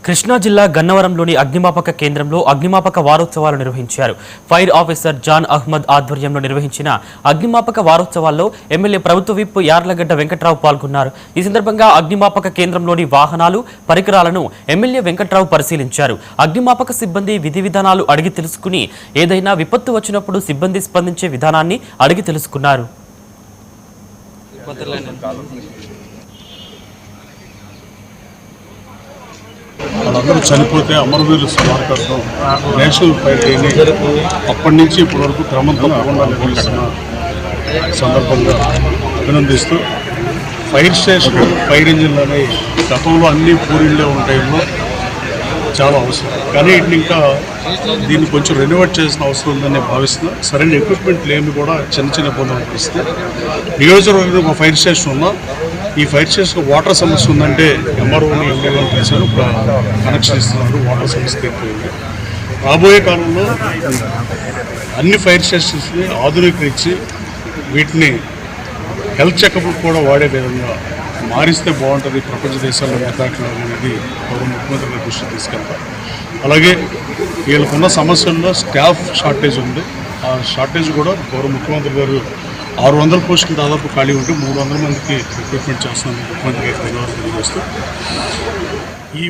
కృష్ణా జిల్లా గన్నవరంలోని అగ్నిమాపక కేంద్రంలో అగ్నిమాపక వారోత్సవాలు నిర్వహించారు. ఫైర్ ఆఫీసర్ జాన్ అహ్మద్ ఆధ్వర్యంలో నిర్వహించిన అగ్నిమాపక వారోత్సవాల్లో ఎమ్మెల్యే ప్రభుత్వ విప్ యార్లగడ్డ వెంకట్రావు పాల్గొన్నారు. ఈ సందర్భంగా అగ్నిమాపక కేంద్రంలోని వాహనాలు, పరికరాలను ఎమ్మెల్యే వెంకట్రావు పరిశీలించారు. అగ్నిమాపక సిబ్బంది విధి విధానాలు అడిగి తెలుసుకుని ఏదైనా విపత్తు వచ్చినప్పుడు సిబ్బంది స్పందించే విధానాన్ని అడిగి తెలుసుకున్నారు. వాళ్ళందరూ చనిపోతే అమరవీరుల స్మారకార్థం నేషనల్ ఫైర్ డేని అప్పటి నుంచి ఇప్పటి వరకు క్రమం తప్పకుండా నిర్వహిస్తున్న సందర్భంగా అభినందిస్తూ ఫైర్ స్టేషన్, ఫైర్ ఇంజిన్లు అనేవి గతంలో అన్ని పూరిళ్ళే ఉన్న టైంలో చాలా అవసరం, కానీ వీటిని ఇంకా దీన్ని కొంచెం రెనోవేట్ చేసిన అవసరం ఉందని నేను భావిస్తున్నాను. సరైన ఎక్విప్మెంట్ లేని కూడా చిన్న చిన్న ఇబ్బందులు అనిపిస్తుంది. నియోజకవర్గంలో ఒక ఫైర్ స్టేషన్ ఉన్నా ఈ ఫైర్ స్టేషన్కి వాటర్ సమస్య ఉందంటే ఎంఆర్ఓని ఎండీఓని కలిసారు, కనెక్షన్ ఇస్తున్నారు. వాటర్ సమస్య తీరిపోయింది. రాబోయే కాలంలో అన్ని ఫైర్ స్టేషన్స్ని ఆధునీకరించి వీటిని హెల్త్ చెకప్ కూడా వాడే విధంగా మారిస్తే బాగుంటుంది. ప్రపంచ దేశాల్లో మెథాక్లో అనేది గౌరవ ముఖ్యమంత్రి గారి దృష్టికి తీసుకెళ్తారు. అలాగే వీళ్ళకున్న సమస్యల్లో స్టాఫ్ షార్టేజ్ ఉంది. ఆ షార్టేజ్ కూడా గౌరవ ముఖ్యమంత్రి గారు 600 పోస్టులు దాదాపు ఖాళీ ఉంటే 300 మందికి రిక్రూట్మెంట్ చేస్తున్నాను ముఖ్యమంత్రి గారికి ధన్యవాదాలు తెలియజేస్తూ ఈ